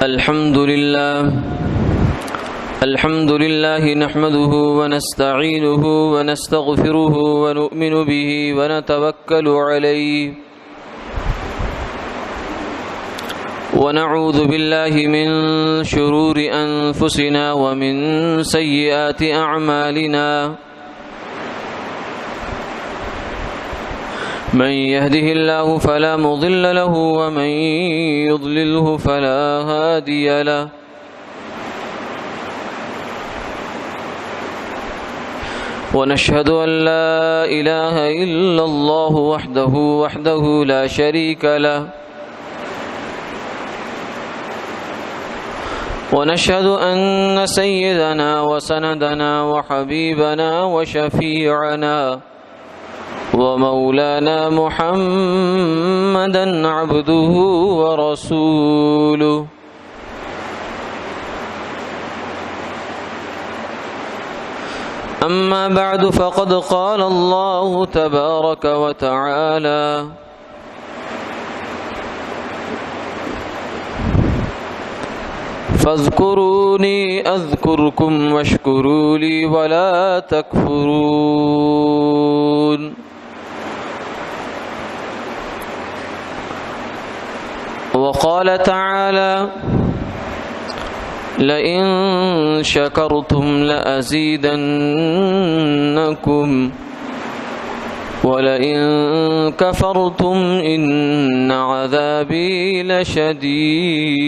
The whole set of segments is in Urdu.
الحمد لله نحمده ونستعينه ونستغفره ونؤمن به ونتوكل عليه ونعوذ بالله من شرور أنفسنا ومن سيئات أعمالنا من يهده الله فلا مضل له ومن يضلله فلا هادي له ونشهد أن لا إله إلا الله وحده لا شريك له ونشهد أن سيدنا وسندنا وحبيبنا وشفيعنا ومولانا محمدا عبده ورسوله أما بعد فقد قال الله تبارك وتعالى فاذكروني أذكركم واشكروا لي ولا تكفرون وقال تعالى لئن شكرتم لأزيدنكم ولئن كفرتم إن عذابي لشديد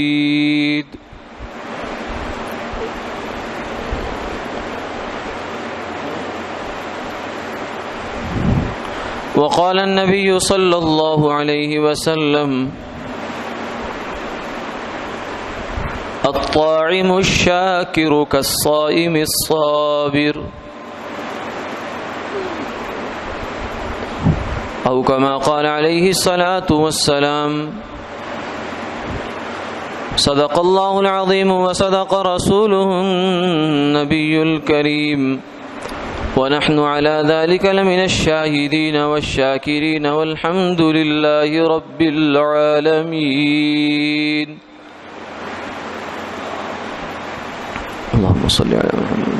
وقال النبي صلى الله عليه وسلم الطاعم الشاكر كالصائم الصابر أو كما قال عليه الصلاة والسلام صدق الله العظيم وصدق رسوله النبي الكريم ونحن على ذلك لمن الشاهدين والشاكرين والحمد لله رب العالمين اللهم صل على محمد.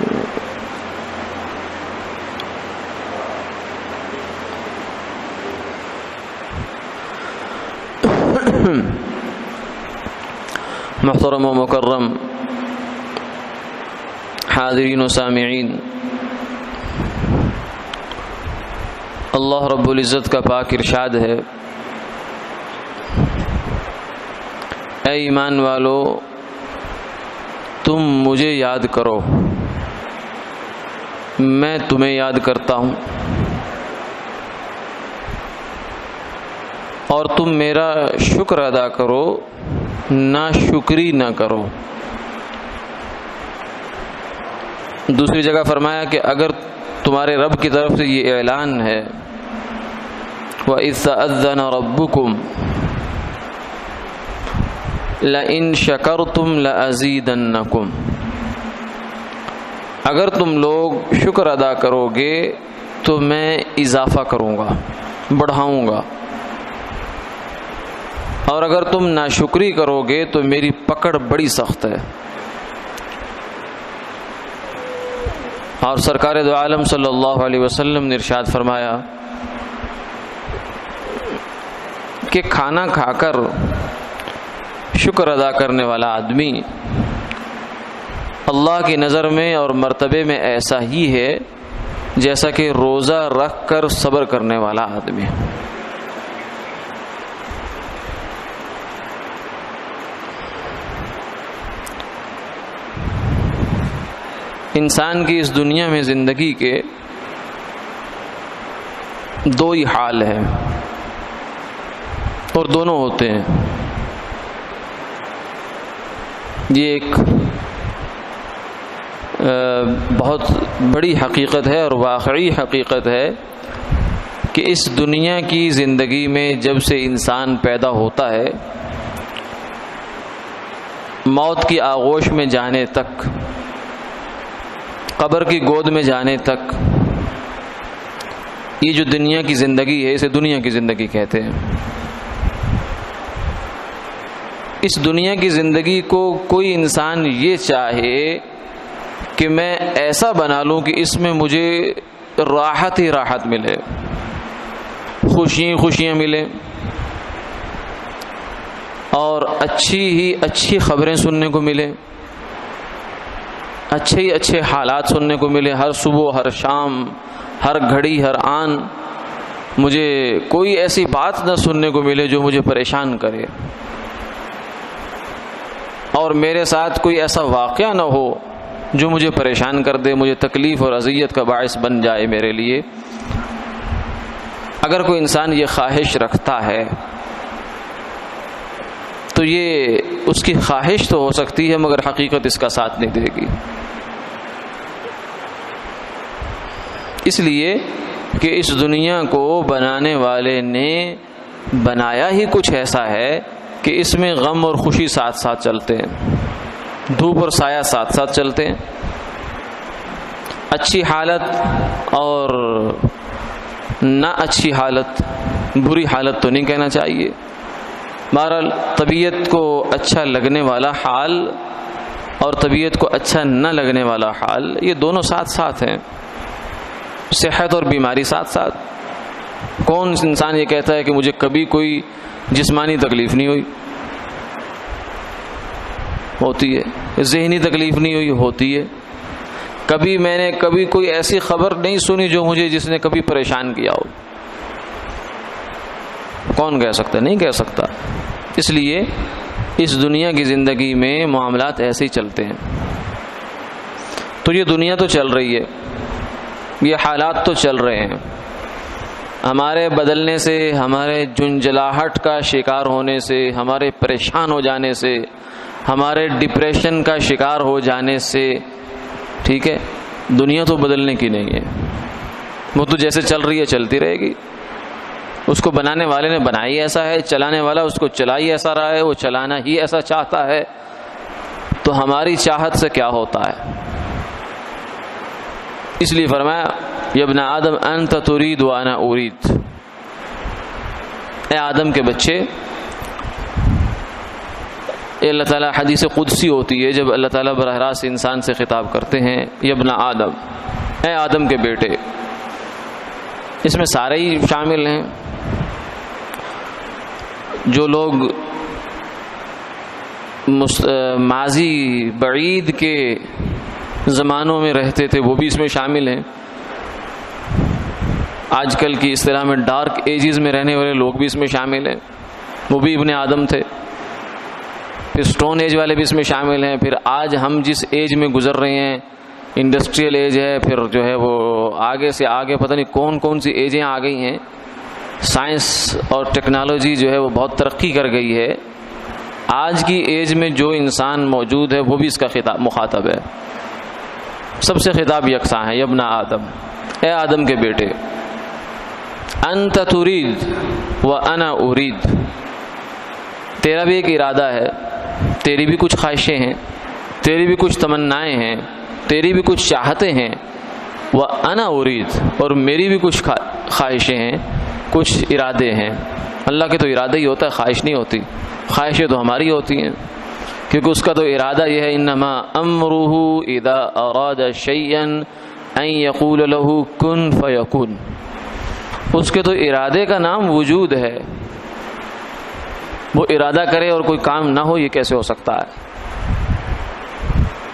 محترم و مکرم حاضرین و سامعین، اللہ رب العزت کا پاک ارشاد ہے، اے ایمان والو تم مجھے یاد کرو، میں تمہیں یاد کرتا ہوں، اور تم میرا شکر ادا کرو، ناشکری نہ کرو۔ دوسری جگہ فرمایا کہ اگر تمہارے رب کی طرف سے یہ اعلان ہے وَإِذْ تَأَذَّنَ رَبُّكُمْ لَإِن شَكَرْتُمْ لَأَزِيدَنَّكُمْ، اگر تم لوگ شکر ادا کرو گے تو میں اضافہ کروں گا، بڑھاؤں گا، اور اگر تم ناشکری کرو گے تو میری پکڑ بڑی سخت ہے۔ اور سرکار دو عالم صلی اللہ علیہ وسلم نے ارشاد فرمایا کہ کھانا کھا کر شکر ادا کرنے والا آدمی اللہ کی نظر میں اور مرتبے میں ایسا ہی ہے جیسا کہ روزہ رکھ کر صبر کرنے والا آدمی۔ انسان کی اس دنیا میں زندگی کے دو ہی حال ہیں، اور دونوں ہوتے ہیں۔ یہ ایک بہت بڑی حقیقت ہے اور واقعی حقیقت ہے کہ اس دنیا کی زندگی میں جب سے انسان پیدا ہوتا ہے، موت کی آغوش میں جانے تک، قبر کی گود میں جانے تک، یہ جو دنیا کی زندگی ہے اسے دنیا کی زندگی کہتے ہیں۔ اس دنیا کی زندگی کو کوئی انسان یہ چاہے کہ میں ایسا بنا لوں کہ اس میں مجھے راحت ہی راحت ملے، خوشیاں ملیں، اور اچھی ہی اچھی خبریں سننے کو ملیں، اچھے ہی اچھے حالات سننے کو ملے، ہر صبح ہر شام ہر گھڑی ہر آن مجھے کوئی ایسی بات نہ سننے کو ملے جو مجھے پریشان کرے، اور میرے ساتھ کوئی ایسا واقعہ نہ ہو جو مجھے پریشان کر دے، مجھے تکلیف اور اذیت کا باعث بن جائے میرے لیے۔ اگر کوئی انسان یہ خواہش رکھتا ہے تو یہ اس کی خواہش تو ہو سکتی ہے، مگر حقیقت اس کا ساتھ نہیں دے گی، اس لیے کہ اس دنیا کو بنانے والے نے بنایا ہی کچھ ایسا ہے کہ اس میں غم اور خوشی ساتھ ساتھ چلتے ہیں، دھوپ اور سایہ ساتھ ساتھ چلتے ہیں، اچھی حالت اور نہ اچھی حالت، بری حالت تو نہیں کہنا چاہیے، بہرحال طبیعت کو اچھا لگنے والا حال اور طبیعت کو اچھا نہ لگنے والا حال، یہ دونوں ساتھ ساتھ ہیں، صحت اور بیماری ساتھ ساتھ۔ کون انسان یہ کہتا ہے کہ مجھے کبھی کوئی جسمانی تکلیف نہیں ہوئی؟ ہوتی ہے۔ ذہنی تکلیف نہیں ہوئی؟ ہوتی ہے۔ کبھی میں نے کوئی ایسی خبر نہیں سنی جو مجھے جس نے کبھی پریشان کیا ہو؟ کون کہہ سکتا؟ نہیں کہہ سکتا۔ اس لیے اس دنیا کی زندگی میں معاملات ایسے ہی چلتے ہیں۔ تو یہ دنیا تو چل رہی ہے، یہ حالات تو چل رہے ہیں، ہمارے بدلنے سے، ہمارے جنجلاہٹ کا شکار ہونے سے، ہمارے پریشان ہو جانے سے، ہمارے ڈپریشن کا شکار ہو جانے سے، ٹھیک ہے، دنیا تو بدلنے کی نہیں ہے، وہ تو جیسے چل رہی ہے چلتی رہے گی۔ اس کو بنانے والے نے بنائی ایسا ہے، چلانے والا اس کو چلائی ایسا رہا ہے، وہ چلانا ہی ایسا چاہتا ہے، تو ہماری چاہت سے کیا ہوتا ہے؟ اس لیے فرمایا یا ابن آدم انت ترید وانا ارید، اے آدم کے بچے، اللہ تعالیٰ حدیث قدسی ہوتی ہے جب اللہ تعالیٰ براہ راست انسان سے خطاب کرتے ہیں، یا ابن آدم، اے آدم کے بیٹے، اس میں سارے ہی شامل ہیں، جو لوگ ماضی بعید کے زمانوں میں رہتے تھے وہ بھی اس میں شامل ہیں، آج کل کی اصطلاح میں ڈارک ایجز میں رہنے والے لوگ بھی اس میں شامل ہیں، وہ بھی ابن آدم تھے، پھر سٹون ایج والے بھی اس میں شامل ہیں، پھر آج ہم جس ایج میں گزر رہے ہیں انڈسٹریل ایج ہے، پھر جو ہے وہ آگے سے آگے پتہ نہیں کون کون سی ایجیں آ گئی ہیں، سائنس اور ٹیکنالوجی جو ہے وہ بہت ترقی کر گئی ہے، آج کی ایج میں جو انسان موجود ہے وہ بھی اس کا مخاطب ہے، سب سے خطاب یکساں ہے، یا ابن آدم، اے آدم کے بیٹے، انت ترید وانا ارید، تیرا بھی ایک ارادہ ہے، تیری بھی کچھ خواہشیں ہیں، تیری بھی کچھ تمنائیں ہیں، تیری بھی کچھ چاہتے ہیں، وانا ارید، اور میری بھی کچھ خواہشیں ہیں، کچھ ارادے ہیں۔ اللہ کے تو ارادہ ہی ہوتا ہے، خواہش نہیں ہوتی، خواہشیں تو ہماری ہوتی ہیں، کیونکہ اس کا تو ارادہ یہ ہے انما امرہ اذا اراد شیئا ان یقول له کن فیکون، اس کے تو ارادے کا نام وجود ہے، وہ ارادہ کرے اور کوئی کام نہ ہو، یہ کیسے ہو سکتا ہے؟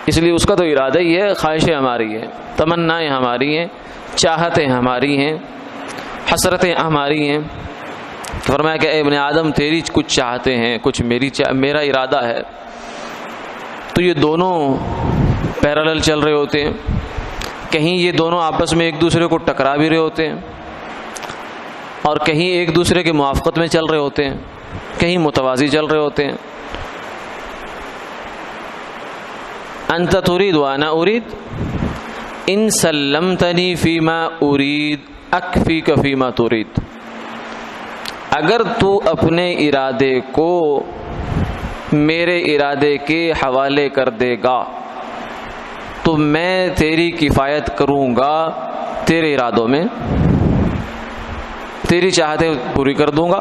اس لیے اس کا تو ارادہ ہی ہے، خواہشیں ہماری ہیں، تمنائیں ہماری ہیں، چاہتیں ہماری ہیں، حسرتیں ہماری ہیں۔ فرمایا کہ اے ابن آدم، تیری کچھ چاہتے ہیں، کچھ میرا ارادہ ہے، تو یہ دونوں پیرالل چل رہے ہوتے ہیں، کہیں یہ دونوں آپس میں ایک دوسرے کو ٹکرا بھی رہے ہوتے ہیں، اور کہیں ایک دوسرے کے موافقت میں چل رہے ہوتے ہیں، کہیں متوازی چل رہے ہوتے ہیں۔ انت ترید وانا ارید ان سلمتنی فیما ارید اکفیک فیما ترید، اگر تو اپنے ارادے کو میرے ارادے کے حوالے کر دے گا تو میں تیری کفایت کروں گا تیرے ارادوں میں، تیری چاہتیں پوری کر دوں گا،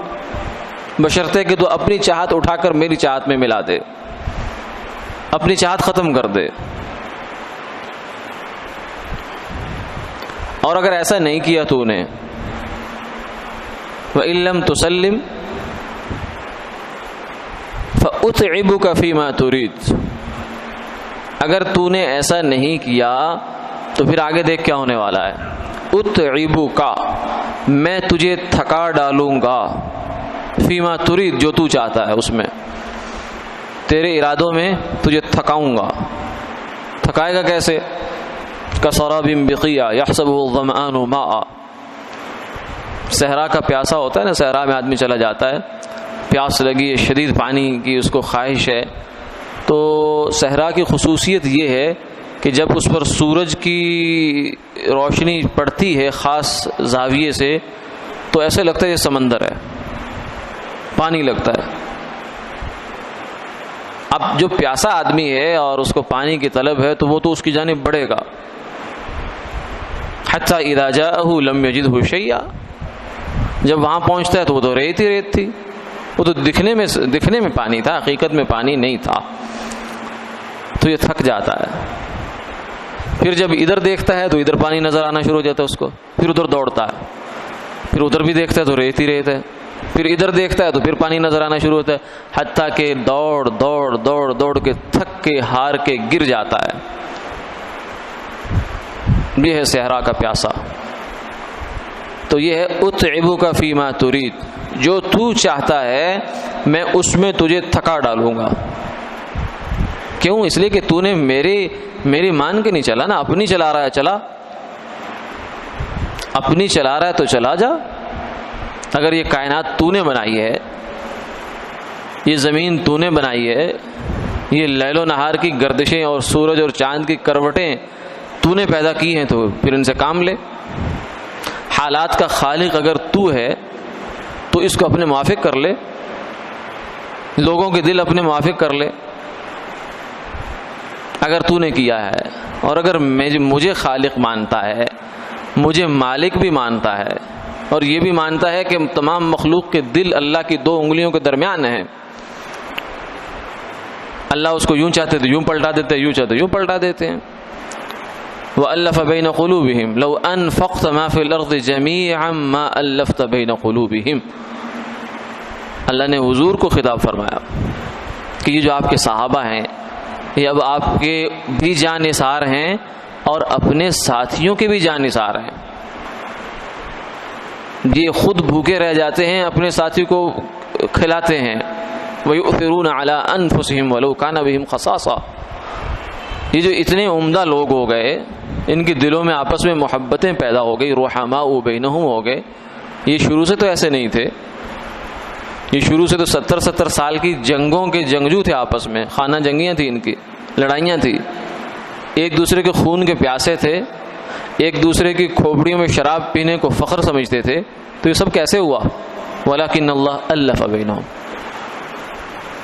بشرطے کہ تو اپنی چاہت اٹھا کر میری چاہت میں ملا دے، اپنی چاہت ختم کر دے۔ اور اگر ایسا نہیں کیا تو نے، وَإِن لَّمْ تُسَلِّمْ فَأُتْعِبُكَ فِي مَا تُرِيدُ، اگر تو نے ایسا نہیں کیا تو پھر آگے دیکھ کیا ہونے والا ہے، اُتْعِبُكَ، میں تجھے تھکا ڈالوں گا، فی ما ترید، جو تو چاہتا ہے اس میں، تیرے ارادوں میں تجھے تھکاؤں گا۔ تھکائے گا کیسے؟ کسراب بقیع یحسبہ الظمآن ماء، صحرا کا پیاسا ہوتا ہے نا، صحرا میں آدمی چلا جاتا ہے، پیاس لگی ہے، شدید پانی کی اس کو خواہش ہے، تو صحرا کی خصوصیت یہ ہے کہ جب اس پر سورج کی روشنی پڑتی ہے خاص زاویے سے تو ایسے لگتا ہے یہ سمندر ہے، پانی لگتا ہے۔ اب جو پیاسا آدمی ہے اور اس کو پانی کی طلب ہے تو وہ تو اس کی جانب بڑھے گا، حتی اذا جاءہ لم یجدہ شیئا، جب وہاں پہنچتا ہے تو وہ تو ریت ہی ریت تھی، وہ تو دکھنے میں پانی تھا، حقیقت میں پانی نہیں تھا، تو یہ تھک جاتا ہے۔ پھر جب ادھر دیکھتا ہے تو ادھر پانی نظر آنا شروع ہو جاتا ہے اس کو، پھر ادھر دوڑتا ہے، پھر ادھر بھی دیکھتا ہے تو ریت ہی ریت ہے، پھر ادھر دیکھتا ہے تو پھر پانی نظر آنا شروع ہوتا ہے، حتیٰ کہ دوڑ دوڑ دوڑ دوڑ کے تھک کے ہار کے گر جاتا ہے۔ یہ ہے صحرا کا پیاسا۔ تو یہ ہے اتعبک فیما ترید، جو تو چاہتا ہے میں اس میں تجھے تھکا ڈالوں گا۔ کیوں؟ اس لیے کہ تو نے میری مان کے نہیں چلا نا، اپنی چلا رہا ہے، چلا اپنی چلا رہا ہے تو چلا جا۔ اگر یہ کائنات تو نے بنائی ہے، یہ زمین تو نے بنائی ہے، یہ لیل و نہار کی گردشیں اور سورج اور چاند کی کروٹیں تو نے پیدا کی ہیں، تو پھر ان سے کام لے۔ حالات کا خالق اگر تو ہے تو اس کو اپنے موافق کر لے، لوگوں کے دل اپنے موافق کر لے اگر تو نے کیا ہے۔ اور اگر مجھے خالق مانتا ہے، مجھے مالک بھی مانتا ہے، اور یہ بھی مانتا ہے کہ تمام مخلوق کے دل اللہ کی 2 انگلیوں کے درمیان ہیں، اللہ اس کو یوں چاہتے تو یوں پلٹا دیتے، یوں چاہتے یوں پلٹا دیتے ہیں۔ وَأَلَّفَ بَيْنَ قُلُوبِهِمْ لَوْ أَنفَقْتَ مَا فِي الْأَرْضِ جَمِيعًا مَا أَلَّفْتَ بَيْنَ قُلُوبِهِمْ، اللہ نے حضور کو خطاب فرمایا کہ یہ جو آپ کے صحابہ ہیں یہ اب آپ کے بھی جان نثار ہیں اور اپنے ساتھیوں کے بھی جان نثار ہیں۔ یہ خود بھوکے رہ جاتے ہیں، اپنے ساتھی کو کھلاتے ہیں۔ وَيُؤْثِرُونَ عَلَىٰ أَنفُسِهِمْ وَلَوْ كَانَ بِهِمْ خَصَاصَةٌ، یہ جو اتنے عمدہ لوگ ہو گئے، ان کے دلوں میں آپس میں محبتیں پیدا ہو گئی، رحماء بینہم ہو گئے۔ یہ شروع سے تو ایسے نہیں تھے، یہ شروع سے تو 70 سال کی جنگوں کے جنگجو تھے، آپس میں خانہ جنگیاں تھیں، ان کی لڑائیاں تھیں، ایک دوسرے کے خون کے پیاسے تھے، ایک دوسرے کی کھوپڑیوں میں شراب پینے کو فخر سمجھتے تھے۔ تو یہ سب کیسے ہوا؟ وَلَكِنَّ اللَّهَ أَلَّفَ بَيْنَهُمْ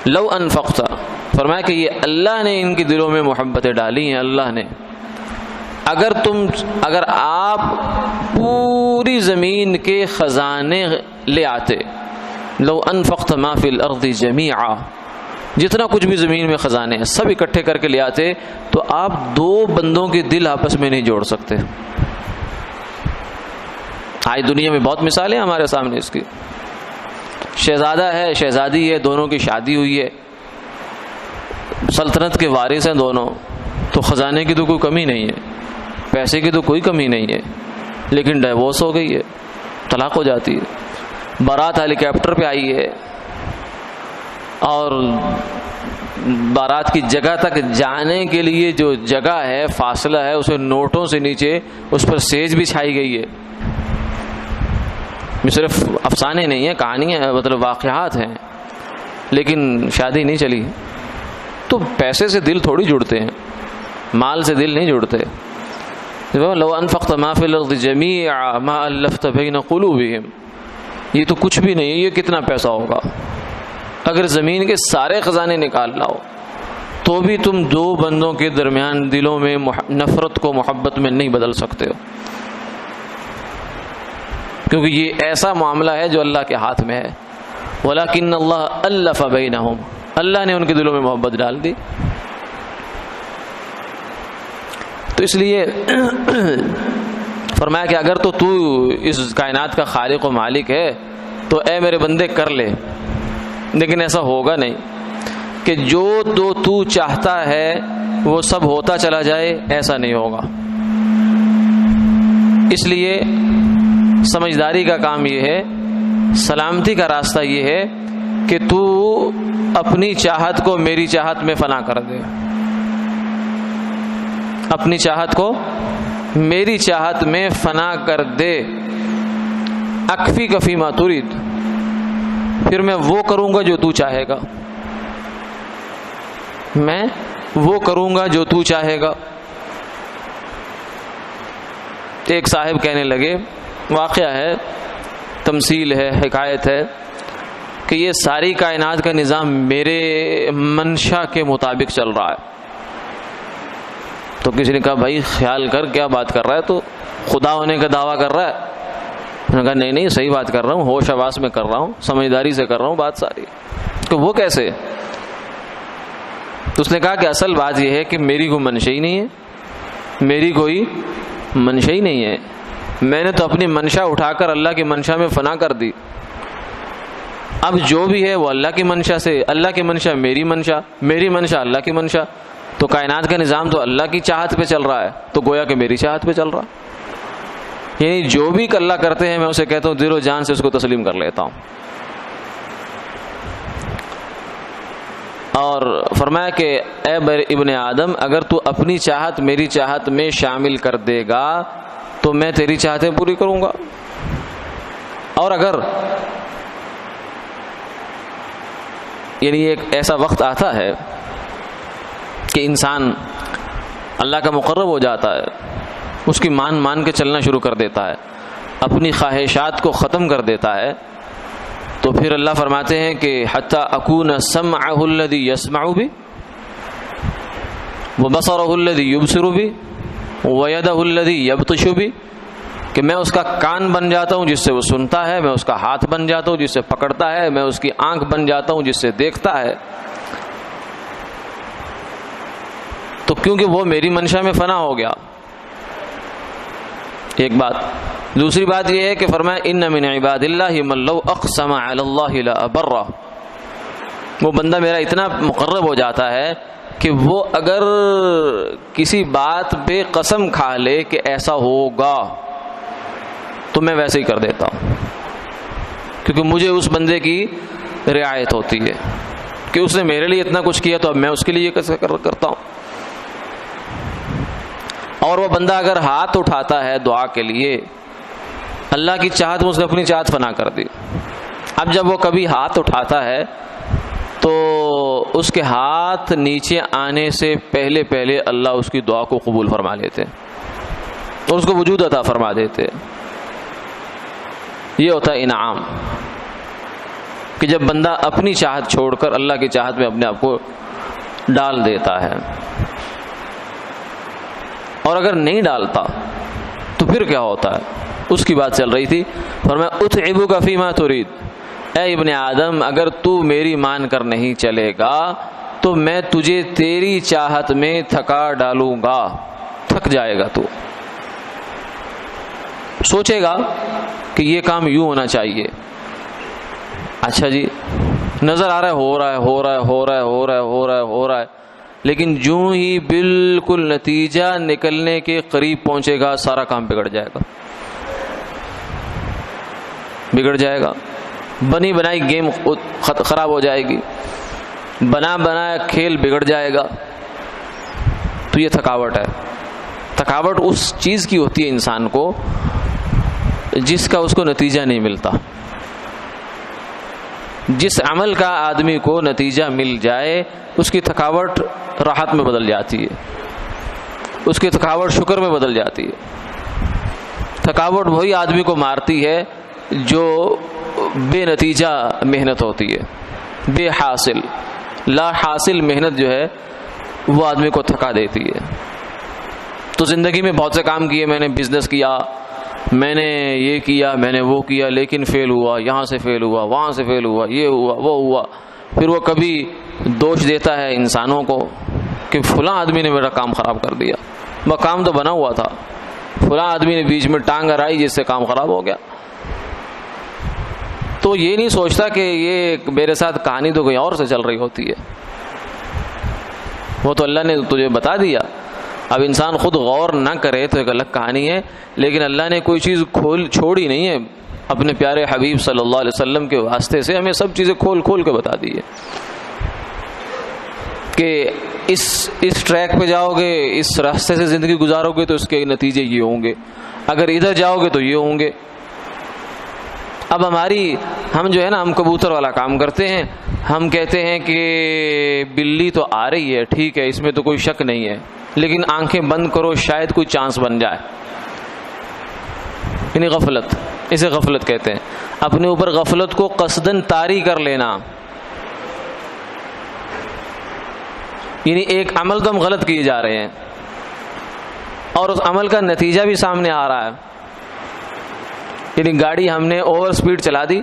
لَوْ أَنفَقْتَ، فرمایا کہ یہ اللہ نے ان کے دلوں میں محبتیں ڈالی ہیں، اللہ نے۔ اگر آپ پوری زمین کے خزانے لے آتے، لو انفقت ما فی الارض جمیعا، جتنا کچھ بھی زمین میں خزانے ہیں سب اکٹھے کر کے لے آتے، تو آپ 2 بندوں کے دل آپس میں نہیں جوڑ سکتے۔ آج دنیا میں بہت مثالیں ہیں ہمارے سامنے اس کی۔ شہزادہ ہے، شہزادی ہے، دونوں کی شادی ہوئی ہے، سلطنت کے وارث ہیں دونوں، تو خزانے کی تو کوئی کمی نہیں ہے، پیسے کی تو کوئی کمی نہیں ہے، لیکن ڈیورس ہو گئی ہے، طلاق ہو جاتی ہے۔ بارات ہیلی کاپٹر پہ آئی ہے اور بارات کی جگہ تک جانے کے لیے جو جگہ ہے، فاصلہ ہے، اسے نوٹوں سے نیچے اس پر سیج بچھائی گئی ہے۔ یہ صرف افسانے نہیں ہیں، کہانیاں مطلب واقعات ہیں، لیکن شادی نہیں چلی۔ تو پیسے سے دل تھوڑی جڑتے ہیں، مال سے دل نہیں جڑتے۔ لو انفقت ما فی الارض جمیعا ما الفت بین قلوبہم، یہ تو کچھ بھی نہیں ہے، یہ کتنا پیسہ ہوگا؟ اگر زمین کے سارے خزانے نکال لاؤ تو بھی تم 2 بندوں کے درمیان دلوں میں نفرت کو محبت میں نہیں بدل سکتے ہو، کیونکہ یہ ایسا معاملہ ہے جو اللہ کے ہاتھ میں ہے۔ ولیکن اللہ الف بینہم، اللہ نے ان کے دلوں میں محبت ڈال دی. تو اس لیے فرمایا کہ اگر تو اس کائنات کا خالق و مالک ہے تو اے میرے بندے کر لے، لیکن ایسا ہوگا نہیں کہ جو تو چاہتا ہے وہ سب ہوتا چلا جائے، ایسا نہیں ہوگا. اس لیے سمجھداری کا کام یہ ہے، سلامتی کا راستہ یہ ہے کہ تو اپنی چاہت کو میری چاہت میں فنا کر دے، اپنی چاہت کو میری چاہت میں فنا کر دے. اکفی کفی ما ترید، پھر میں وہ کروں گا جو تو چاہے گا، میں وہ کروں گا جو تو چاہے گا. ایک صاحب کہنے لگے، واقعہ ہے، تمثیل ہے، حکایت ہے، کہ یہ ساری کائنات کا نظام میرے منشا کے مطابق چل رہا ہے. تو کسی نے کہا بھائی خیال کر، کیا بات کر رہا ہے، تو خدا ہونے کا دعویٰ کر رہا ہے. انہوں نے کہا نہیں صحیح بات کر رہا ہوں، ہوش حواس میں کر رہا ہوں، سمجھداری سے کر رہا ہوں بات ساری. تو وہ کیسے؟ تو اس نے کہا کہ اصل بات یہ ہے کہ میری کوئی منشا ہی نہیں ہے، میری کوئی منشا ہی نہیں ہے. میں نے تو اپنی منشا اٹھا کر اللہ کی منشا میں فنا کر دی. اب جو بھی ہے وہ اللہ کی منشا سے، اللہ کی منشا میری منشا، میری منشا اللہ کی منشا. تو کائنات کا نظام تو اللہ کی چاہت پہ چل رہا ہے، تو گویا کہ میری چاہت پہ چل رہا. یعنی جو بھی اللہ کرتے ہیں میں اسے کہتا ہوں دل و جان سے اس کو تسلیم کر لیتا ہوں. اور فرمایا کہ اے ابن آدم، اگر تو اپنی چاہت میری چاہت میں شامل کر دے گا تو میں تیری چاہتیں پوری کروں گا. اور اگر یعنی ایک ایسا وقت آتا ہے کہ انسان اللہ کا مقرب ہو جاتا ہے، اس کی مان کے چلنا شروع کر دیتا ہے، اپنی خواہشات کو ختم کر دیتا ہے، تو پھر اللہ فرماتے ہیں کہ حتی اکون سمعہ الذی یسمع بی وبصرہ الذی یبصر بی ویدہ الذی یبطش بی، کہ میں اس کا کان بن جاتا ہوں جس سے وہ سنتا ہے، میں اس کا ہاتھ بن جاتا ہوں جس سے پکڑتا ہے، میں اس کی آنکھ بن جاتا ہوں جس سے دیکھتا ہے. تو کیونکہ وہ میری منشا میں فنا ہو گیا. ایک بات. دوسری بات یہ ہے کہ فرمایا ان من عباد اللہ من لو اقسم علی اللہ لابرہ، وہ بندہ میرا اتنا مقرب ہو جاتا ہے کہ وہ اگر کسی بات پہ قسم کھا لے کہ ایسا ہوگا تو میں ویسے ہی کر دیتا ہوں، کیونکہ مجھے اس بندے کی رعایت ہوتی ہے کہ اس نے میرے لیے اتنا کچھ کیا تو اب میں اس کے لیے کیسے کرتا ہوں. اور وہ بندہ اگر ہاتھ اٹھاتا ہے دعا کے لیے، اللہ کی چاہت میں اس نے اپنی چاہت فنا کر دی. اب جب وہ کبھی ہاتھ اٹھاتا ہے تو اس کے ہاتھ نیچے آنے سے پہلے اللہ اس کی دعا کو قبول فرما لیتے اور اس کو وجود عطا فرما دیتے. یہ ہوتا ہے انعام، کہ جب بندہ اپنی چاہت چھوڑ کر اللہ کی چاہت میں اپنے آپ کو ڈال دیتا ہے. اور اگر نہیں ڈالتا تو پھر کیا ہوتا ہے، اس کی بات چل رہی تھی. فرمایا اتعبک فیما ترید، اے ابن آدم اگر تو میری مان کر نہیں چلے گا تو میں تجھے تیری چاہت میں تھکا ڈالوں گا. تھک جائے گا، تو سوچے گا کہ یہ کام یوں ہونا چاہیے، اچھا جی نظر آ رہا ہے ہو رہا ہے، لیکن جو ہی بالکل نتیجہ نکلنے کے قریب پہنچے گا سارا کام بگڑ جائے گا. بنی بنائی گیم خراب ہو جائے گی، بنایا کھیل بگڑ جائے گا. تو یہ تھکاوٹ ہے. تھکاوٹ اس چیز کی ہوتی ہے انسان کو جس کا اس کو نتیجہ نہیں ملتا. جس عمل کا آدمی کو نتیجہ مل جائے اس کی تھکاوٹ راحت میں بدل جاتی ہے، اس کی تھکاوٹ شکر میں بدل جاتی ہے. تھکاوٹ وہی آدمی کو مارتی ہے جو بے نتیجہ محنت ہوتی ہے، بے حاصل لا حاصل محنت جو ہے وہ آدمی کو تھکا دیتی ہے. تو زندگی میں بہت سے کام کیے، میں نے بزنس کیا، میں نے یہ کیا میں نے وہ کیا لیکن فیل ہوا، یہاں سے فیل ہوا، وہاں سے فیل ہوا، یہ ہوا وہ ہوا. پھر وہ کبھی دوش دیتا ہے انسانوں کو کہ فلاں آدمی نے میرا کام خراب کر دیا. وہ کام تو بنا ہوا تھا، فلاں آدمی نے بیچ میں ٹانگ اڑائی جس سے کام خراب ہو گیا. تو یہ نہیں سوچتا کہ یہ میرے ساتھ کہانی تو کوئی اور سے چل رہی ہوتی ہے. وہ تو اللہ نے تجھے بتا دیا. اب انسان خود غور نہ کرے تو ایک الگ کہانی ہے، لیکن اللہ نے کوئی چیز چھوڑی نہیں ہے. اپنے پیارے حبیب صلی اللہ علیہ وسلم کے واسطے سے ہمیں سب چیزیں کھول کے بتا دی ہے کہ اس ٹریک پہ جاؤ گے، اس راستے سے زندگی گزارو گے تو اس کے نتیجے یہ ہوں گے، اگر ادھر جاؤ گے تو یہ ہوں گے. اب ہم جو ہے نا، ہم کبوتر والا کام کرتے ہیں. ہم کہتے ہیں کہ بلی تو آ رہی ہے، ٹھیک ہے، اس میں تو کوئی شک نہیں ہے، لیکن آنکھیں بند کرو شاید کوئی چانس بن جائے. یعنی غفلت، اسے غفلت کہتے ہیں. اپنے اوپر غفلت کو قصدن طاری کر لینا. یعنی ایک عمل تو ہم غلط کیے جا رہے ہیں اور اس عمل کا نتیجہ بھی سامنے آ رہا ہے. یعنی گاڑی ہم نے اوور سپیڈ چلا دی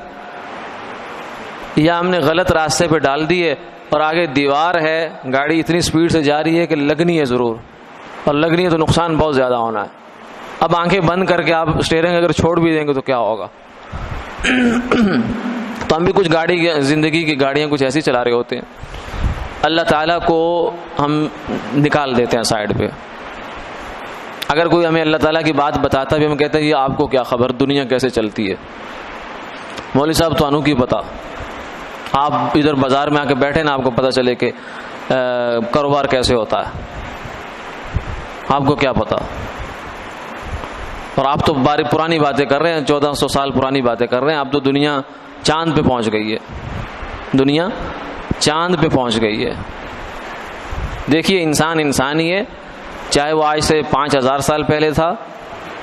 یا ہم نے غلط راستے پہ ڈال دی ہے اور آگے دیوار ہے، گاڑی اتنی سپیڈ سے جا رہی ہے کہ لگنی ہے ضرور، اور لگنی ہے تو نقصان بہت زیادہ ہونا ہے. اب آنکھیں بند کر کے آپ اسٹیئرنگ اگر چھوڑ بھی دیں گے تو کیا ہوگا؟ تو ہم بھی کچھ زندگی کی گاڑیاں کچھ ایسی چلا رہے ہوتے ہیں. اللہ تعالیٰ کو ہم نکال دیتے ہیں سائڈ پہ. اگر کوئی ہمیں اللہ تعالیٰ کی بات بتاتا بھی، ہم کہتے ہیں یہ آپ کو کیا خبر، دنیا کیسے چلتی ہے؟ مولوی صاحب تو انو کی پتہ، آپ ادھر بازار میں آ کے بیٹھے نا، آپ کو پتہ چلے کہ کاروبار کیسے ہوتا ہے، آپ کو کیا پتہ؟ اور آپ تو پرانی باتیں کر رہے ہیں، 1400 سال پرانی باتیں کر رہے ہیں. اب تو دنیا چاند پہ پہنچ گئی ہے، دنیا چاند پہ پہنچ گئی ہے. دیکھیے انسان ہی ہے، چاہے وہ آج سے 5000 سال پہلے تھا،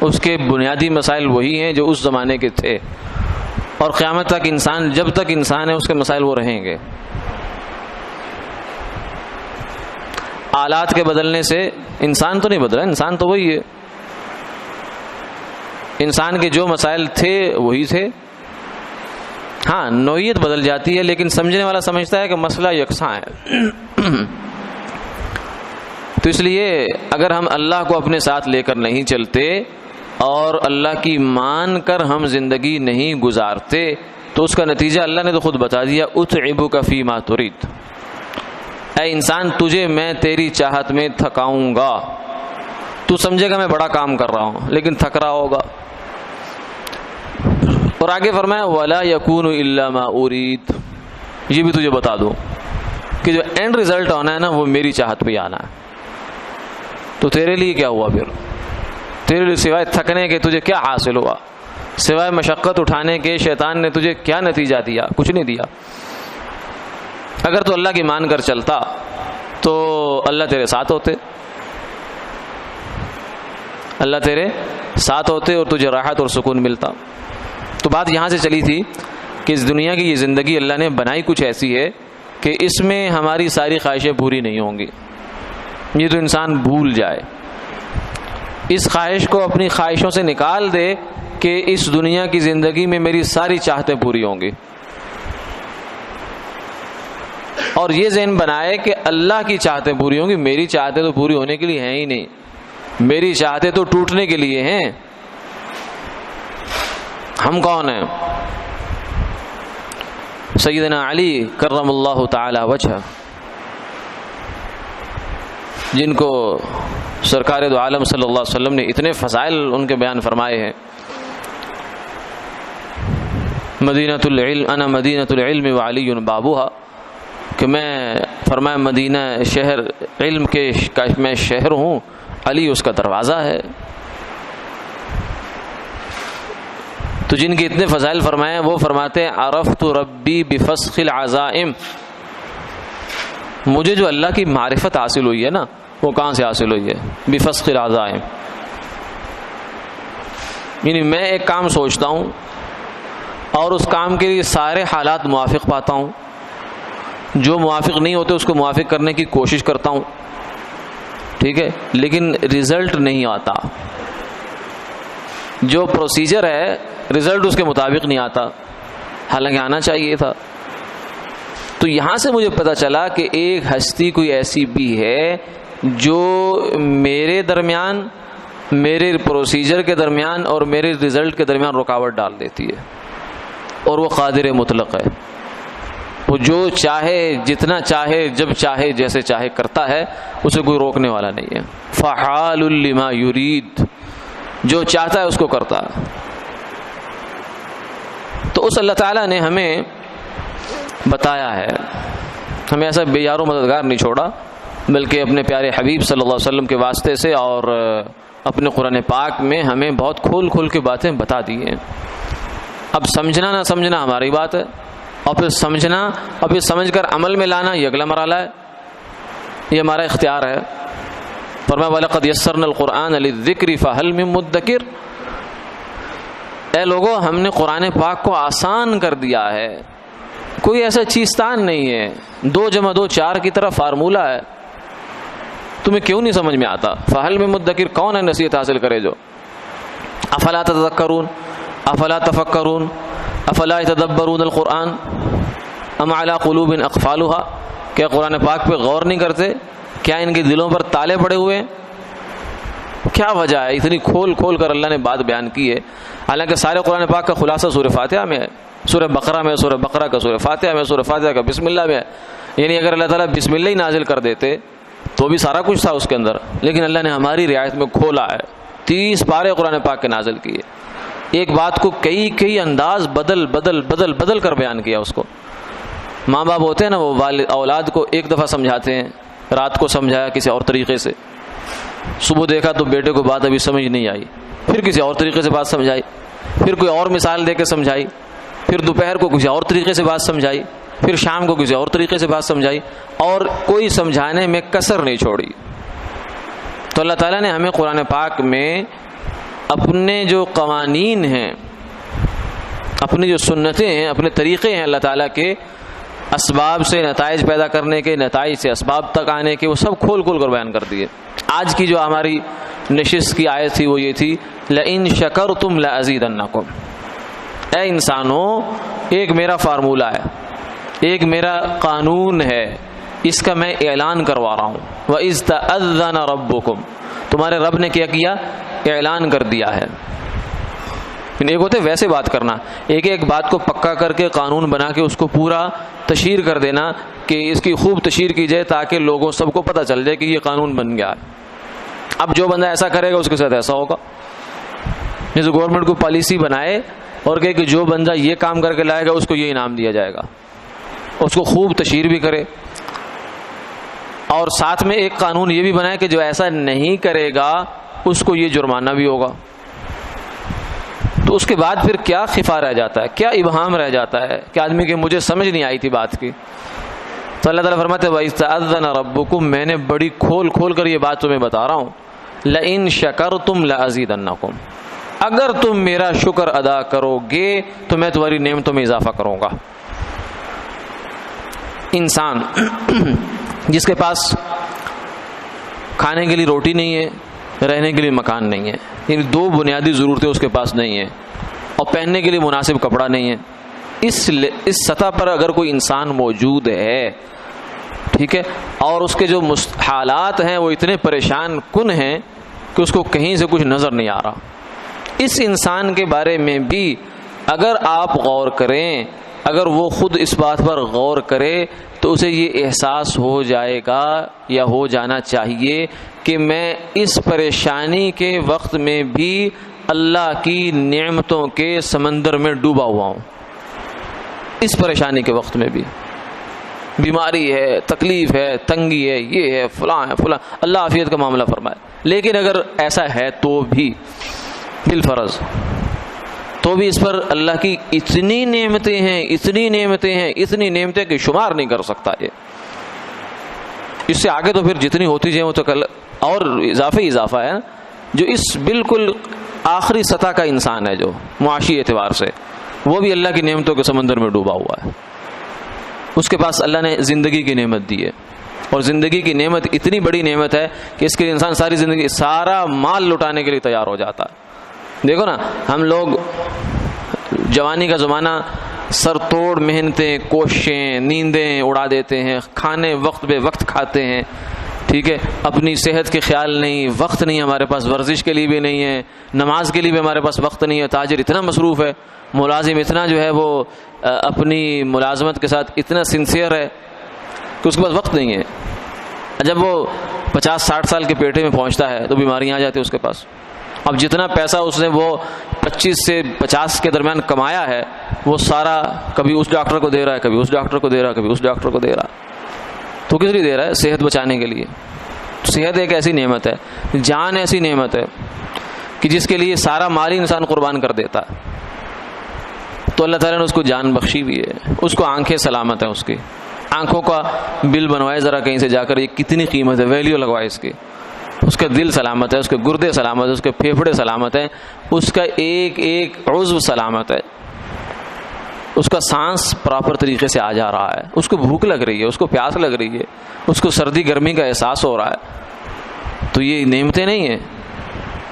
اس کے بنیادی مسائل وہی ہیں جو اس زمانے کے تھے، اور قیامت تک انسان، جب تک انسان ہے اس کے مسائل وہ رہیں گے. آلات کے بدلنے سے انسان تو نہیں بدلا، انسان تو وہی ہے. انسان کے جو مسائل تھے وہی تھے. ہاں نوعیت بدل جاتی ہے، لیکن سمجھنے والا سمجھتا ہے کہ مسئلہ یکساں ہے. تو اس لیے اگر ہم اللہ کو اپنے ساتھ لے کر نہیں چلتے اور اللہ کی مان کر ہم زندگی نہیں گزارتے تو اس کا نتیجہ اللہ نے تو خود بتا دیا، اتعبک فیما ترید. اے انسان، تجھے میں تیری چاہت میں تھکاؤں گا. تو سمجھے گا میں بڑا کام کر رہا ہوں لیکن تھک رہا ہوگا. اور آگے فرمایا وَلَا يَكُونُ إِلَّا مَا أُرِيدُ. یہ بھی تجھے بتا دو کہ جو اینڈ ریزلٹ آنا ہے نا وہ میری چاہت پہ آنا ہے. تو تیرے لیے کیا ہوا پھر؟ تیرے لیے سوائے تھکنے کے تجھے کیا حاصل ہوا؟ سوائے مشقت اٹھانے کے شیطان نے تجھے کیا نتیجہ دیا؟ کچھ نہیں دیا. اگر تو اللہ کی مان کر چلتا تو اللہ تیرے ساتھ ہوتے، اللہ تیرے ساتھ ہوتے اور تجھے راحت اور سکون ملتا. تو بات یہاں سے چلی تھی کہ اس دنیا کی یہ زندگی اللہ نے بنائی کچھ ایسی ہے کہ اس میں ہماری ساری خواہشیں پوری نہیں ہوں گی. یہ تو انسان بھول جائے، اس خواہش کو اپنی خواہشوں سے نکال دے کہ اس دنیا کی زندگی میں میری ساری چاہتیں پوری ہوں گی، اور یہ ذہن بنائے کہ اللہ کی چاہتیں پوری ہوں گی، میری چاہتیں تو پوری ہونے کے لیے ہیں ہی نہیں، میری چاہتیں تو ٹوٹنے کے لیے ہیں. ہم کون ہیں؟ سیدنا علی کرم اللہ تعالی وجہ، جن کو سرکار دو عالم صلی اللہ علیہ وسلم نے اتنے فضائل ان کے بیان فرمائے ہیں. مدینۃ العلم، انا مدینۃ العلم وعلی بابوہا، کہ میں فرمایا مدینہ شہر علم کے میں شہر ہوں، علی اس کا دروازہ ہے. تو جن کے اتنے فضائل فرمائے ہیں وہ فرماتے ہیں عرفت ربی بفسخ العزائم. مجھے جو اللہ کی معرفت حاصل ہوئی ہے نا، وہ کہاں سے حاصل ہوئی ہے؟ بفسخ العزائم. یعنی میں ایک کام سوچتا ہوں اور اس کام کے لیے سارے حالات موافق پاتا ہوں، جو موافق نہیں ہوتے اس کو موافق کرنے کی کوشش کرتا ہوں، ٹھیک ہے، لیکن رزلٹ نہیں آتا. جو پروسیجر ہے رزلٹ اس کے مطابق نہیں آتا، حالانکہ آنا چاہیے تھا۔ تو یہاں سے مجھے پتہ چلا کہ ایک ہستی کوئی ایسی بھی ہے جو میرے درمیان، میرے پروسیجر کے درمیان اور میرے رزلٹ کے درمیان رکاوٹ ڈال دیتی ہے، اور وہ قادر مطلق ہے۔ وہ جو چاہے، جتنا چاہے، جب چاہے، جیسے چاہے کرتا ہے، اسے کوئی روکنے والا نہیں ہے۔ فعال لما یرید، جو چاہتا ہے اس کو کرتا ہے۔ تو اس اللہ تعالیٰ نے ہمیں بتایا ہے، ہمیں ایسا بے یار و مددگار نہیں چھوڑا، بلکہ اپنے پیارے حبیب صلی اللہ علیہ وسلم کے واسطے سے اور اپنے قرآن پاک میں ہمیں بہت کھول کھول کے باتیں بتا دی ہیں۔ اب سمجھنا نہ سمجھنا ہماری بات ہے، اور پھر سمجھنا اور پھر سمجھ کر عمل میں لانا یہ اگلا مرحلہ ہے، یہ ہمارا اختیار ہے۔ فرمایا وَلَقَدْ يَسَّرْنَا الْقُرْآنَ لِلذِّكْرِ فَهَلْ مِن مُدَّكِرٍ، اے لوگوں ہم نے قرآن پاک کو آسان کر دیا ہے، کوئی ایسا چیزتان نہیں ہے، 2 + 2 4 کی طرح فارمولہ ہے، تمہیں کیوں نہیں سمجھ میں آتا؟ فَهَلْ مِن مُدَّكِرٍ، کون ہے نصیحت حاصل کرے جو؟ افلا تتذکرون افلا تفکرون افلا يتدبرون القرآن ام علی قلوب اقفالها، کیا قرآن پاک پہ غور نہیں کرتے؟ کیا ان کے دلوں پر تالے پڑے ہوئے ہیں؟ کیا وجہ ہے؟ اتنی کھول کھول کر اللہ نے بات بیان کی ہے، حالانکہ سارے قرآن پاک کا خلاصہ سورہ فاتحہ میں ہے، سورہ بقرہ میں، سورہ بقرہ کا سورہ فاتحہ میں، سورہ فاتحہ کا بسم اللہ میں ہے۔ یعنی اگر اللہ تعالیٰ بسم اللہ ہی نازل کر دیتے تو بھی سارا کچھ تھا اس کے اندر، لیکن اللہ نے ہماری رعایت میں کھولا ہے، 30 پارے قرآن پاک کے نازل کیے، ایک بات کو کئی انداز بدل کر بیان کیا اس کو۔ ماں باپ ہوتے ہیں نا، وہ اولاد کو ایک دفعہ سمجھاتے ہیں، رات کو سمجھایا کسی اور طریقے سے، صبح دیکھا تو بیٹے کو بات ابھی سمجھ نہیں آئی، پھر کسی اور طریقے سے بات سمجھائی، پھر کوئی اور مثال دے کے سمجھائی، پھر دوپہر کو کسی اور طریقے سے بات سمجھائی، پھر شام کو کسی اور طریقے سے بات سمجھائی، اور کوئی سمجھانے میں کسر نہیں چھوڑی۔ تو اللہ تعالیٰ نے ہمیں قرآن پاک میں اپنے جو قوانین ہیں، اپنی جو سنتیں ہیں، اپنے طریقے ہیں اللہ تعالیٰ کے، اسباب سے نتائج پیدا کرنے کے، نتائج سے اسباب تک آنے کے، وہ سب کھول کھول کر بیان کر دیے۔ آج کی جو ہماری نشست کی آیت تھی وہ یہ تھی لَإِن شَكَرْتُمْ لَأَزِيدَنَّكُمْ، اے انسانوں ایک میرا فارمولہ ہے، ایک میرا قانون ہے، اس کا میں اعلان کروا رہا ہوں۔ وَإِذْ تَأَذَّنَ رَبُّكُمْ، تمہارے رب نے کیا کیا؟ اعلان کر دیا ہے۔ ایک ہوتے ویسے بات کرنا، ایک بات کو پکا کر کے قانون بنا کے اس کو پورا تشہیر کر دینا کہ اس کی خوب تشہیر کی جائے تاکہ لوگوں سب کو پتہ چل جائے کہ یہ قانون بن گیا ہے۔ اب جو بندہ ایسا کرے گا اس کے ساتھ ایسا ہوگا۔ جیسے گورنمنٹ کو پالیسی بنائے اور کہے کہ جو بندہ یہ کام کر کے لائے گا اس کو یہ انعام دیا جائے گا، اس کو خوب تشہیر بھی کرے، اور ساتھ میں ایک قانون یہ بھی بنائے کہ جو ایسا نہیں کرے گا اس کو یہ جرمانہ بھی ہوگا۔ تو اس کے بعد پھر کیا خفا رہ جاتا ہے، کیا ابہام رہ جاتا ہے کہ آدمی کہ مجھے سمجھ نہیں آئی تھی بات کی۔ تو اللہ تعالیٰ فرماتے ہیں وَإِذْ تَأَذَّنَ رَبُّكُمْ، میں نے بڑی کھول کھول کر یہ بات تمہیں بتا رہا ہوں، لَإِن شَكَرْتُمْ لَأَزِيدَنَّكُمْ، اگر تم میرا شکر ادا کرو گے تو میں تمہاری نعمتوں میں اضافہ کروں گا۔ انسان جس کے پاس کھانے کے لیے روٹی نہیں ہے، رہنے کے لیے مکان نہیں ہے، یعنی 2 بنیادی ضرورتیں اس کے پاس نہیں ہیں، اور پہننے کے لیے مناسب کپڑا نہیں ہے، اس سطح پر اگر کوئی انسان موجود ہے، ٹھیک ہے، اور اس کے جو حالات ہیں وہ اتنے پریشان کن ہیں کہ اس کو کہیں سے کچھ نظر نہیں آ رہا، اس انسان کے بارے میں بھی اگر آپ غور کریں، اگر وہ خود اس بات پر غور کرے تو اسے یہ احساس ہو جائے گا یا ہو جانا چاہیے کہ میں اس پریشانی کے وقت میں بھی اللہ کی نعمتوں کے سمندر میں ڈوبا ہوا ہوں، اس پریشانی کے وقت میں بھی، بیماری ہے، تکلیف ہے، تنگی ہے، یہ ہے، فلاں ہے، فلاں، اللہ عافیت کا معاملہ فرمائے، لیکن اگر ایسا ہے تو بھی بالفرض تو بھی اس پر اللہ کی اتنی نعمتیں ہیں، اتنی نعمتیں ہیں، اتنی نعمتیں کہ شمار نہیں کر سکتا یہ، اس سے آگے تو پھر جتنی ہوتی جائیں وہ تو اور اضافہ ہے، جو اس بالکل آخری سطح کا انسان ہے جو معاشی اعتبار سے، وہ بھی اللہ کی نعمتوں کے سمندر میں ڈوبا ہوا ہے، اس کے پاس اللہ نے زندگی کی نعمت دی ہے، اور زندگی کی نعمت اتنی بڑی نعمت ہے کہ اس کے انسان ساری زندگی سارا مال لٹانے کے لیے تیار ہو جاتا ہے، دیکھو نا، ہم لوگ جوانی کا زمانہ سر توڑ محنتیں، کوششیں، نیندیں اڑا دیتے ہیں، کھانے وقت بے وقت کھاتے ہیں، ٹھیک ہے، اپنی صحت کے خیال نہیں، وقت نہیں ہمارے پاس، ورزش کے لیے بھی نہیں ہے، نماز کے لیے بھی ہمارے پاس وقت نہیں ہے، تاجر اتنا مصروف ہے، ملازم اتنا جو ہے وہ اپنی ملازمت کے ساتھ اتنا سنسیئر ہے کہ اس کے پاس وقت نہیں ہے. جب وہ 50-60 سال کے پیٹے میں پہنچتا ہے تو بیماریاں آ جاتی ہیں اس کے پاس. اب جتنا پیسہ اس نے وہ 25 سے 50 کے درمیان کمایا ہے وہ سارا کبھی اس ڈاکٹر کو دے رہا ہے، کبھی اس ڈاکٹر کو دے رہا ہے، کبھی اس ڈاکٹر کو دے رہا ہے. تو کس لیے دے رہا ہے؟ صحت بچانے کے لیے. صحت ایک ایسی نعمت ہے، جان ایسی نعمت ہے کہ جس کے لیے سارا مال ہی انسان قربان کر دیتا ہے. تو اللہ تعالیٰ نے اس کو جان بخشی بھی ہے، اس کو آنکھیں سلامت ہیں، اس کی آنکھوں کا بل بنوائے ذرا کہیں سے جا کر، یہ کتنی قیمت ہے، ویلیو لگوائے اس کی. اس کا دل سلامت ہے، اس کے گردے سلامت ہے، اس کے پھیپھڑے سلامت ہیں، اس کا ایک ایک عضو سلامت ہے، اس کا سانس پراپر طریقے سے آ جا رہا ہے، اس کو بھوک لگ رہی ہے، اس کو پیاس لگ رہی ہے، اس کو سردی گرمی کا احساس ہو رہا ہے. تو یہ نعمتیں نہیں ہیں؟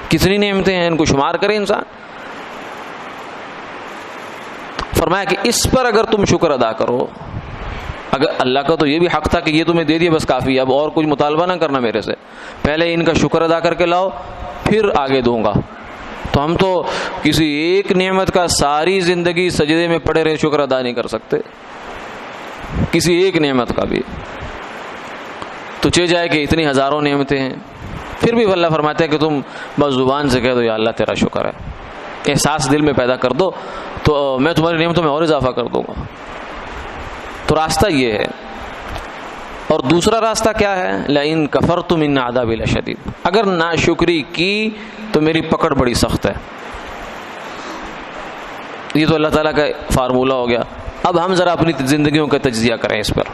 کتنی نعمتیں ہیں، ان کو شمار کرے انسان. فرمایا کہ اس پر اگر تم شکر ادا کرو، اگر اللہ کا تو یہ بھی حق تھا کہ یہ تمہیں دے دیا بس کافی ہے، اب اور کچھ مطالبہ نہ کرنا میرے سے، پہلے ان کا شکر ادا کر کے لاؤ پھر آگے دوں گا. تو ہم تو کسی ایک نعمت کا ساری زندگی سجدے میں پڑے رہے شکر ادا نہیں کر سکتے، کسی ایک نعمت کا بھی. تو چہ جائے کہ اتنی ہزاروں نعمتیں ہیں، پھر بھی اللہ فرماتے ہیں کہ تم بس زبان سے کہہ دو یا اللہ تیرا شکر ہے، احساس دل میں پیدا کر دو تو میں تمہاری نعمتوں میں اور اضافہ کر دوں گا. تو راستہ یہ ہے. اور دوسرا راستہ کیا ہے؟ لئن کفرتم ان عذابی لشدید، اگر ناشکری کی تو میری پکڑ بڑی سخت ہے. یہ تو اللہ تعالیٰ کا فارمولہ ہو گیا. اب ہم ذرا اپنی زندگیوں کا تجزیہ کریں، اس پر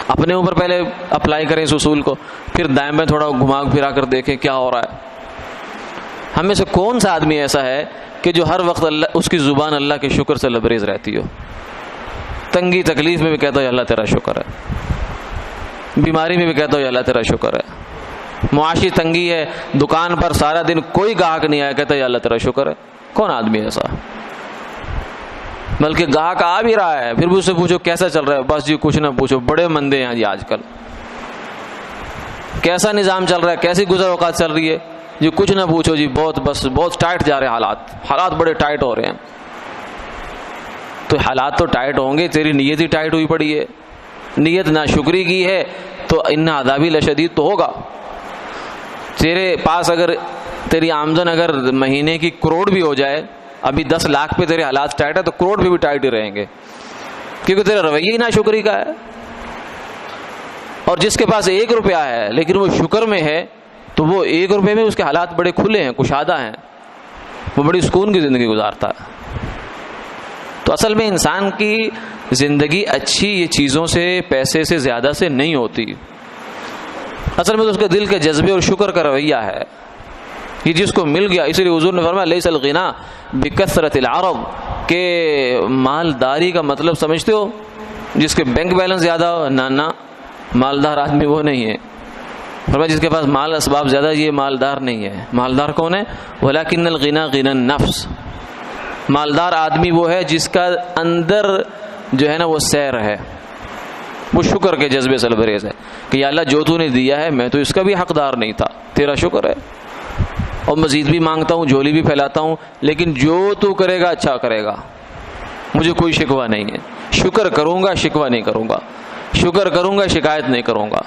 اپنے اوپر پہلے اپلائی کریں اس اصول کو، پھر دائیں بائیں تھوڑا گھما پھرا کر دیکھیں کیا ہو رہا ہے. ہم میں سے کون سا آدمی ایسا ہے کہ جو ہر وقت اللہ اس کی زبان اللہ کے شکر سے لبریز رہتی ہو؟ تنگی تکلیف میں بھی کہتا ہو یا اللہ تیرا شکر ہے، بیماری میں بھی کہتا ہو یا اللہ تیرا شکر ہے، معاشی تنگی ہے، دکان پر سارا دن کوئی گاہک نہیں آیا، کہتا ہے یا اللہ تیرا شکر ہے. کون آدمی ایسا؟ بلکہ گاہک آ بھی رہا ہے پھر بھی اس سے پوچھو کیسا چل رہا ہے، بس جی کچھ نہ پوچھو، بڑے مندے ہیں جی آج کل، کیسا نظام چل رہا ہے، کیسی گزر اوقات چل رہی ہے جی، کچھ نہ پوچھو جی، بہت ٹائٹ جا رہے ہیں حالات بڑے ٹائٹ ہو رہے ہیں. تو حالات تو ٹائٹ ہوں گے، تیری نیت ہی ٹائٹ ہوئی پڑی ہے، نیت ناشکری کی ہے تو ان عذابی لشدید تو ہوگا. تیرے پاس اگر تیری آمدن اگر مہینے کی کروڑ بھی ہو جائے، ابھی 10 لاکھ پہ تیرے حالات ٹائٹ ہے تو کروڑ پہ بھی ٹائٹ ہی رہیں گے، کیونکہ تیرا رویہ ہی ناشکری کا ہے. اور جس کے پاس 1 روپیہ ہے لیکن وہ شکر میں ہے تو وہ 1 روپے میں اس کے حالات بڑے کھلے ہیں، کشادہ ہیں، وہ بڑی سکون کی زندگی گزارتا ہے. تو اصل میں انسان کی زندگی اچھی یہ چیزوں سے، پیسے سے زیادہ سے نہیں ہوتی. اصل میں تو اس کے دل کے جذبے اور شکر کا رویہ ہے، یہ جس کو مل گیا. اسی لیے حضور نے فرمایا لیس الغنا بکثرت العرض، کہ مالداری کا مطلب سمجھتے ہو جس کے بینک بیلنس زیادہ ہو؟ نہ، مالدار آدمی وہ نہیں ہے. فرمایا جس کے پاس مال اسباب زیادہ، یہ مالدار نہیں ہے. مالدار کون ہے؟ ولکن الغنا غنى النفس، مالدار آدمی وہ ہے جس کا اندر جو ہے نا وہ سیر ہے، وہ شکر کے جذبے سے لبریز ہے کہ یا اللہ جو تو نے دیا ہے میں تو اس کا بھی حقدار نہیں تھا، تیرا شکر ہے، اور مزید بھی مانگتا ہوں، جھولی بھی پھیلاتا ہوں، لیکن جو تو کرے گا اچھا کرے گا، مجھے کوئی شکوہ نہیں ہے. شکر کروں گا، شکوہ نہیں کروں گا، شکر کروں گا، شکایت نہیں کروں گا.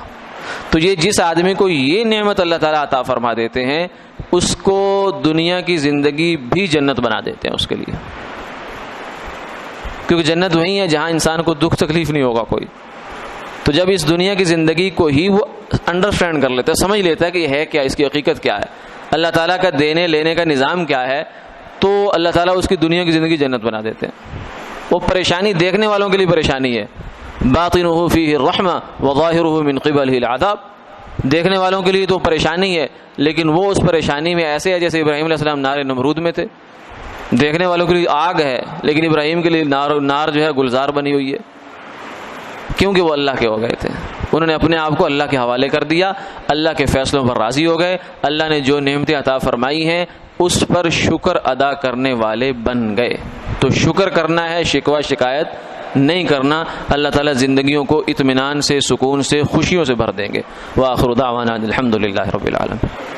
تو یہ جس آدمی کو یہ نعمت اللہ تعالیٰ عطا فرما دیتے ہیں اس کو دنیا کی زندگی بھی جنت بنا دیتے ہیں اس کے لیے، کیونکہ جنت وہی ہے جہاں انسان کو دکھ تکلیف نہیں ہوگا کوئی. تو جب اس دنیا کی زندگی کو ہی وہ انڈرسٹینڈ کر لیتا ہے، سمجھ لیتا ہے کہ یہ ہے کیا، اس کی حقیقت کیا ہے، اللہ تعالیٰ کا دینے لینے کا نظام کیا ہے، تو اللہ تعالیٰ اس کی دنیا کی زندگی جنت بنا دیتے ہیں. وہ پریشانی دیکھنے والوں کے لیے پریشانی ہے، باطنہ فیہ الرحمہ وظاہرہ من قبلہ العذاب، دیکھنے والوں کے لیے تو پریشانی ہے لیکن وہ اس پریشانی میں ایسے ہے جیسے ابراہیم علیہ السلام نار نمرود میں تھے. دیکھنے والوں کے لیے آگ ہے لیکن ابراہیم کے لیے نار جو ہے گلزار بنی ہوئی ہے، کیونکہ وہ اللہ کے ہو گئے تھے، انہوں نے اپنے آپ کو اللہ کے حوالے کر دیا، اللہ کے فیصلوں پر راضی ہو گئے. اللہ نے جو نعمتیں عطا فرمائی ہیں اس پر شکر ادا کرنے والے بن گئے. تو شکر کرنا ہے, شکوہ شکایت نہیں کرنا. اللہ تعالیٰ زندگیوں کو اطمینان سے, سکون سے, خوشیوں سے بھر دیں گے. وآخر دعوانا الحمدللہ رب العالمین.